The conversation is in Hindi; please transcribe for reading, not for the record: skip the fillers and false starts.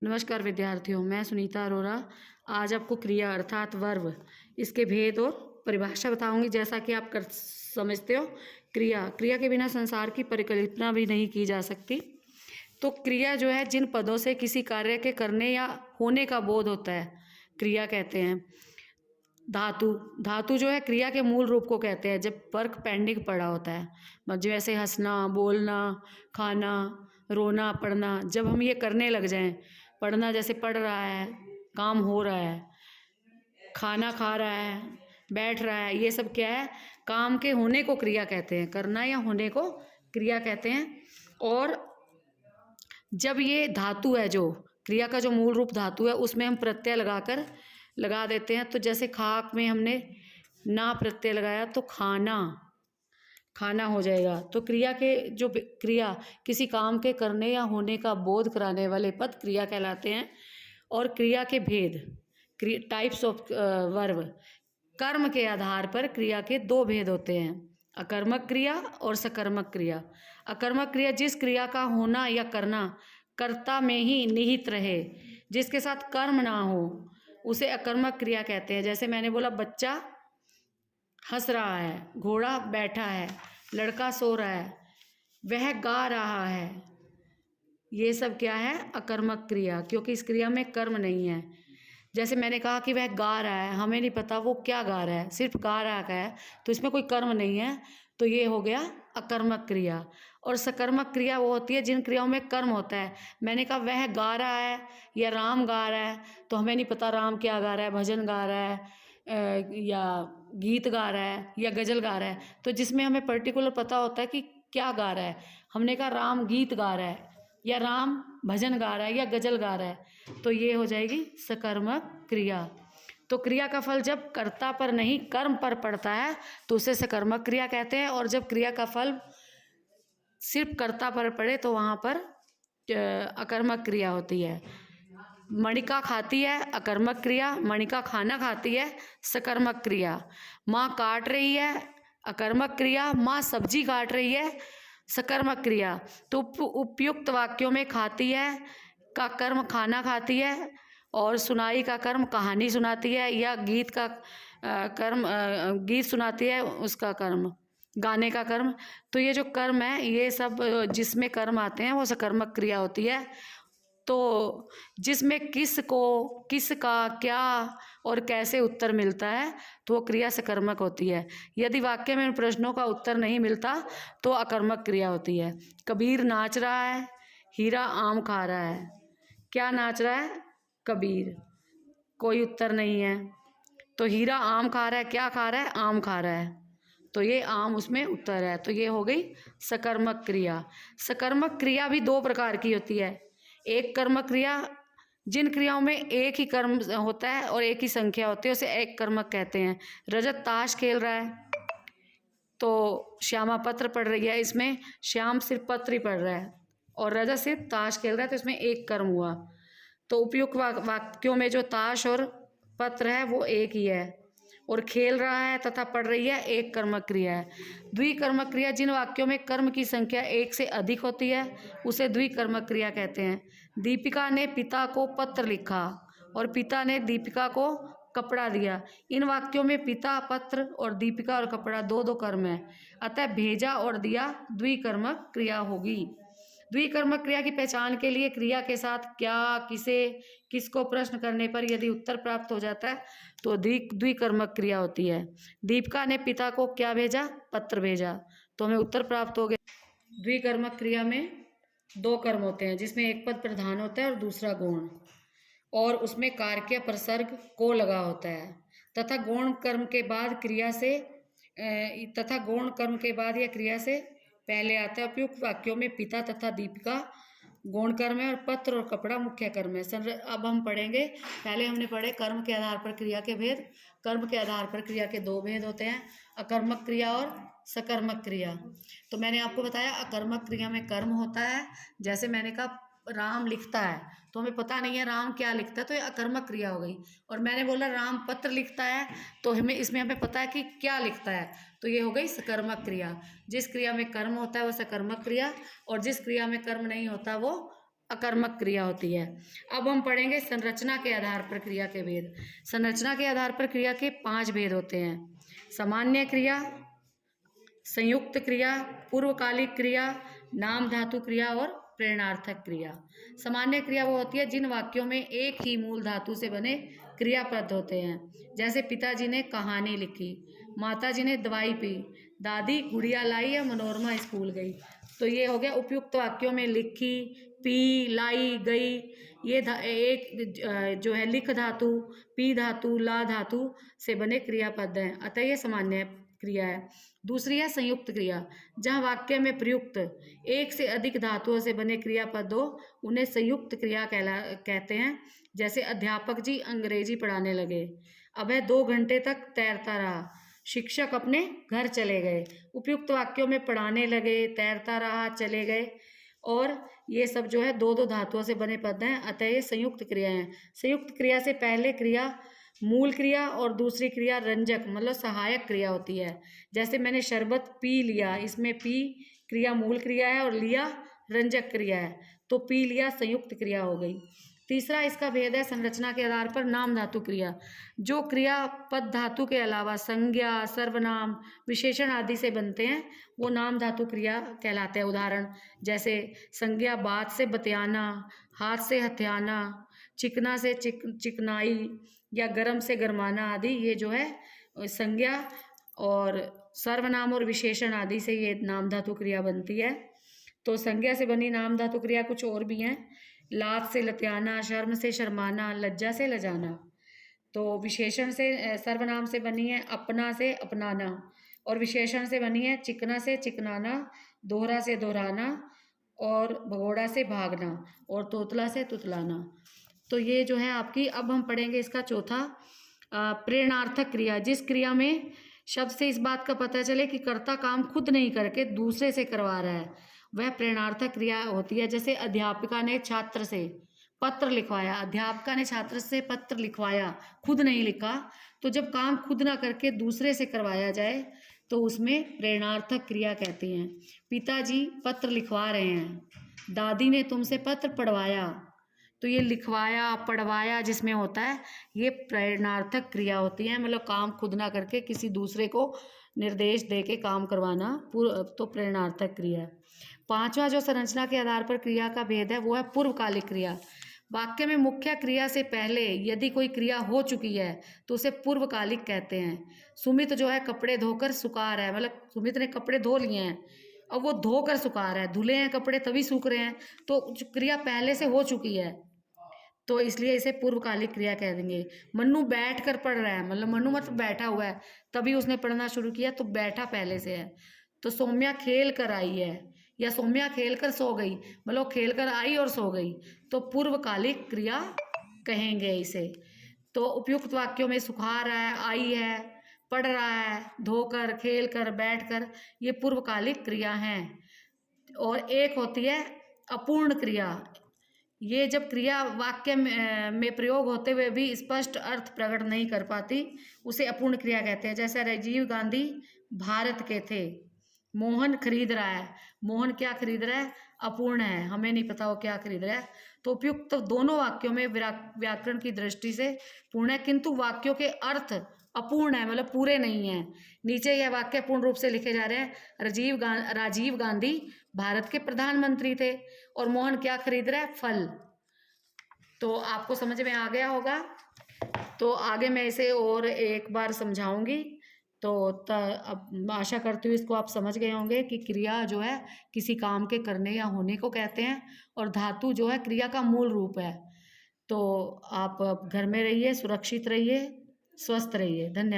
नमस्कार विद्यार्थियों, मैं सुनीता अरोरा आज आपको क्रिया अर्थात वर्ब इसके भेद और परिभाषा बताऊंगी। जैसा कि आप कर समझते हो, क्रिया के बिना संसार की परिकल्पना भी नहीं की जा सकती। तो क्रिया जो है, जिन पदों से किसी कार्य के करने या होने का बोध होता है, क्रिया कहते हैं। धातु जो है क्रिया के मूल रूप को कहते हैं जब वर्क पेंडिंग पड़ा होता है, जैसे हंसना, बोलना, खाना, रोना, पढ़ना। जब हम ये करने लग जाएं, पढ़ना जैसे पढ़ रहा है, काम हो रहा है, खाना खा रहा है, बैठ रहा है, ये सब क्या है? काम के होने को क्रिया कहते हैं। करना या होने को क्रिया कहते हैं। और जब ये धातु है, जो क्रिया का जो मूल रूप धातु है, उसमें हम प्रत्यय लगा देते हैं। तो जैसे खाक में हमने ना प्रत्यय लगाया तो खाना हो जाएगा। तो क्रिया के जो क्रिया किसी काम के करने या होने का बोध कराने वाले पद क्रिया कहलाते हैं। और क्रिया के भेद, टाइप्स ऑफ वर्ब, कर्म के आधार पर क्रिया के दो भेद होते हैं, अकर्मक क्रिया और सकर्मक क्रिया। अकर्मक क्रिया जिस क्रिया का होना या करना कर्ता में ही निहित रहे, जिसके साथ कर्म ना हो, उसे अकर्मक क्रिया कहते हैं। जैसे मैंने बोला, बच्चा हंस रहा है, घोड़ा बैठा है, लड़का सो रहा है, वह गा रहा है, ये सब क्या है? अकर्मक क्रिया, क्योंकि इस क्रिया में कर्म नहीं है। जैसे मैंने कहा कि वह गा रहा है, हमें नहीं पता वो क्या गा रहा है, सिर्फ गा रहा है, तो इसमें कोई कर्म नहीं है, तो ये हो गया अकर्मक क्रिया। और सकर्मक क्रिया वो होती है जिन क्रियाओं में कर्म होता है। मैंने कहा वह गा रहा है या राम गा रहा है, तो हमें नहीं पता राम क्या गा रहा है, भजन गा रहा है या गीत गा रहा है या गज़ल गा रहा है। तो जिसमें हमें पर्टिकुलर पता होता है कि क्या गा रहा है, हमने कहा राम गीत गा रहा है या राम भजन गा रहा है या गज़ल गा रहा है, तो ये हो जाएगी सकर्मक क्रिया। तो क्रिया का फल जब कर्ता पर नहीं कर्म पर पड़ता है तो उसे सकर्मक क्रिया कहते हैं। और जब क्रिया का फल सिर्फ कर्ता पर पड़े तो वहाँ पर अकर्मक क्रिया होती है। मणिका खाती है, अकर्मक क्रिया। मणिका खाना खाती है, सकर्मक क्रिया। माँ काट रही है, अकर्मक क्रिया। माँ सब्जी काट रही है, सकर्मक क्रिया। तो उपयुक्त वाक्यों में खाती है का कर्म खाना खाती है, और सुनाई का कर्म कहानी सुनाती है, या गीत का कर्म गीत सुनाती है, उसका कर्म गाने का कर्म। तो ये जो कर्म है, ये सब जिसमें कर्म आते हैं वो सकर्मक क्रिया होती है। तो जिसमें किसको, किसका, क्या और कैसे उत्तर मिलता है तो वो क्रिया सकर्मक होती है। यदि वाक्य में प्रश्नों का उत्तर नहीं मिलता तो अकर्मक क्रिया होती है। कबीर नाच रहा है, हीरा आम खा रहा है। क्या नाच रहा है? कबीर। कोई उत्तर नहीं है। तो हीरा आम खा रहा है, क्या खा रहा है? आम खा रहा है, तो ये आम उसमें उत्तर है। तो ये हो गई सकर्मक क्रिया। सकर्मक क्रिया भी दो प्रकार की होती है। एक कर्मक क्रिया, जिन क्रियाओं में एक ही कर्म होता है और एक ही संख्या होती है, उसे एक कर्मक कहते हैं। रजत ताश खेल रहा है तो श्यामा पत्र पढ़ रही है, इसमें श्याम सिर्फ पत्र ही पढ़ रहा है और रजत सिर्फ ताश खेल रहा है, तो इसमें एक कर्म हुआ। तो उपयुक्त वाक्यों में जो ताश और पत्र है वो एक ही है, और खेल रहा है तथा पढ़ रही है एक कर्मक क्रिया है। द्विकर्मक क्रिया, जिन वाक्यों में कर्म की संख्या एक से अधिक होती है उसे द्विकर्मक क्रिया कहते हैं। दीपिका ने पिता को पत्र लिखा और पिता ने दीपिका को कपड़ा दिया। इन वाक्यों में पिता, पत्र और दीपिका और कपड़ा दो दो कर्म है, अतः भेजा और दिया द्विकर्मक क्रिया होगी। द्विकर्मक क्रिया की पहचान के लिए क्रिया के साथ क्या, किसे, किसको प्रश्न करने पर यदि उत्तर प्राप्त हो जाता है तो द्विकर्मक क्रिया होती है। दीपिका ने पिता को क्या भेजा? पत्र भेजा, तो हमें उत्तर प्राप्त हो गया। द्विकर्मक क्रिया में दो कर्म होते हैं, जिसमें एक पद प्रधान होता है और दूसरा गौण, और उसमें कारक प्रसर्ग को लगा होता है, तथा गौण कर्म के बाद या क्रिया से पहले आता है। उपयुक्त वाक्यों में पिता तथा दीपिका गौण कर्म है और पत्र और कपड़ा मुख्य कर्म है। अब हम पढ़ेंगे, पहले हमने पढ़े कर्म के आधार पर क्रिया के भेद। कर्म के आधार पर क्रिया के दो भेद होते हैं, अकर्मक क्रिया और सकर्मक क्रिया। तो मैंने आपको बताया अकर्मक क्रिया में कर्म होता है। जैसे मैंने कहा राम लिखता है, तो हमें पता नहीं है राम क्या लिखता है, तो ये अकर्मक क्रिया हो गई। और मैंने बोला राम पत्र लिखता है, तो हमें पता है कि क्या लिखता है, तो ये हो गई सकर्मक क्रिया। जिस क्रिया में कर्म होता है वो सकर्मक क्रिया, और जिस क्रिया में कर्म नहीं होता वो अकर्मक क्रिया होती है। अब हम पढ़ेंगे संरचना के आधार पर क्रिया के भेद। संरचना के आधार पर क्रिया के 5 भेद होते हैं: सामान्य क्रिया, संयुक्त क्रिया, पूर्वकालिक क्रिया, नाम धातु क्रिया और प्रेरणार्थक क्रिया। सामान्य क्रिया वो होती है जिन वाक्यों में एक ही मूल धातु से बने क्रियापद होते हैं। जैसे पिताजी ने कहानी लिखी, माताजी ने दवाई पी, दादी गुड़िया लाई या मनोरमा स्कूल गई। तो ये हो गया उपयुक्त वाक्यों में लिखी, पी, लाई, गई। ये एक जो है लिख धातु, पी धातु, ला धातु से बने क्रियापद हैं, अतः ये सामान्य क्रिया है। दूसरी है संयुक्त क्रिया, जहाँ वाक्य में प्रयुक्त एक से अधिक धातुओं से बने क्रियापद हो, उन्हें संयुक्त क्रिया कहते हैं। जैसे अध्यापक जी अंग्रेजी पढ़ाने लगे, अभय 2 घंटे तक तैरता रहा, शिक्षक अपने घर चले गए। उपयुक्त वाक्यों में पढ़ाने लगे, तैरता रहा, चले गए, और ये सब जो है 2-2 धातुओं से बने पद हैं, अतः ये संयुक्त क्रिया हैं। संयुक्त क्रिया से पहले क्रिया मूल क्रिया और दूसरी क्रिया रंजक मतलब सहायक क्रिया होती है। जैसे मैंने शरबत पी लिया, इसमें पी क्रिया मूल क्रिया है और लिया रंजक क्रिया है, तो पी लिया संयुक्त क्रिया हो गई। तीसरा इसका भेद है संरचना के आधार पर नाम धातु क्रिया। जो क्रिया पद धातु के अलावा संज्ञा, सर्वनाम, विशेषण आदि से बनते हैं, वो नाम धातु क्रिया कहलाते हैं। उदाहरण जैसे संज्ञा बात से बतियाना, हाथ से हथियाना, चिकना से चिकनाई या गरम से गरमाना आदि, ये जो है संज्ञा और सर्वनाम और विशेषण आदि से ये नाम धातु क्रिया बनती है। तो संज्ञा से बनी नाम धातु क्रिया कुछ और भी हैं: लात से लत्याना, शर्म से शर्माना, लज्जा से लजाना। तो विशेषण से सर्वनाम से बनी है अपना से अपनाना, और विशेषण से बनी है चिकना से चिकनाना, दोहरा से दोहराना, और भगोड़ा से भागना, और तोतला से तुतलाना। तो ये जो है आपकी, अब हम पढ़ेंगे इसका चौथा प्रेरणार्थक क्रिया, जिस क्रिया में शब्द से इस बात का पता चले कि कर्ता काम खुद नहीं करके दूसरे से करवा रहा है, वह प्रेरणार्थक क्रिया होती है। जैसे अध्यापिका ने छात्र से पत्र लिखवाया, अध्यापिका ने छात्र से पत्र लिखवाया, खुद नहीं लिखा। तो जब काम खुद ना करके दूसरे से करवाया जाए तो उसमें प्रेरणार्थक क्रिया कहती हैं। पिताजी पत्र लिखवा रहे हैं, दादी ने तुमसे पत्र पढ़वाया, तो ये लिखवाया पढ़वाया जिसमें होता है, ये प्रेरणार्थक क्रिया होती है। मतलब काम खुद ना करके किसी दूसरे को निर्देश दे के काम करवाना, तो प्रेरणार्थक क्रिया है। पांचवा जो संरचना के आधार पर क्रिया का भेद है वो है पूर्वकालिक क्रिया। वाक्य में मुख्य क्रिया से पहले यदि कोई क्रिया हो चुकी है तो उसे पूर्वकालिक कहते हैं। सुमित जो है कपड़े धोकर सुखा रहा है, मतलब सुमित ने कपड़े धो लिए हैं, अब वो धोकर सुखा रहा है, धुले हैं कपड़े तभी सूख रहे हैं, तो क्रिया पहले से हो चुकी है, तो इसलिए इसे पूर्वकालिक क्रिया कह देंगे। मन्नू बैठ कर पढ़ रहा है, मतलब मन्नू मतलब बैठा हुआ है, तभी उसने पढ़ना शुरू किया, तो बैठा पहले से है। तो सौम्या खेल कर आई है, या सौम्या खेल कर सो गई, मतलब खेल कर आई और सो गई, तो पूर्वकालिक क्रिया कहेंगे इसे। तो उपयुक्त वाक्यों में सुखा रहा है, आई है, पढ़ रहा है, धोकर, खेल कर, बैठ कर, ये पूर्वकालिक क्रिया हैं। और एक होती है अपूर्ण क्रिया। ये जब क्रिया वाक्य में प्रयोग होते हुए भी स्पष्ट अर्थ प्रकट नहीं कर पाती, उसे अपूर्ण क्रिया कहते हैं। जैसे राजीव गांधी भारत के थे, मोहन खरीद रहा है, मोहन क्या खरीद रहा है? अपूर्ण है, हमें नहीं पता वो क्या खरीद रहा है। तो उपयुक्त दोनों वाक्यों में व्याकरण की दृष्टि से पूर्ण है, किंतु वाक्यों के अर्थ अपूर्ण है, मतलब पूरे नहीं है। नीचे यह वाक्य पूर्ण रूप से लिखे जा रहे हैं: राजीव गांधी भारत के प्रधानमंत्री थे, और मोहन क्या खरीद रहा है? फल। तो आपको समझ में आ गया होगा। तो आगे मैं इसे और एक बार समझाऊंगी। तो अब आशा करती हूँ इसको आप समझ गए होंगे कि क्रिया जो है किसी काम के करने या होने को कहते हैं, और धातु जो है क्रिया का मूल रूप है। तो आप घर में रहिए, सुरक्षित रहिए, स्वस्थ रहिए। धन्यवाद।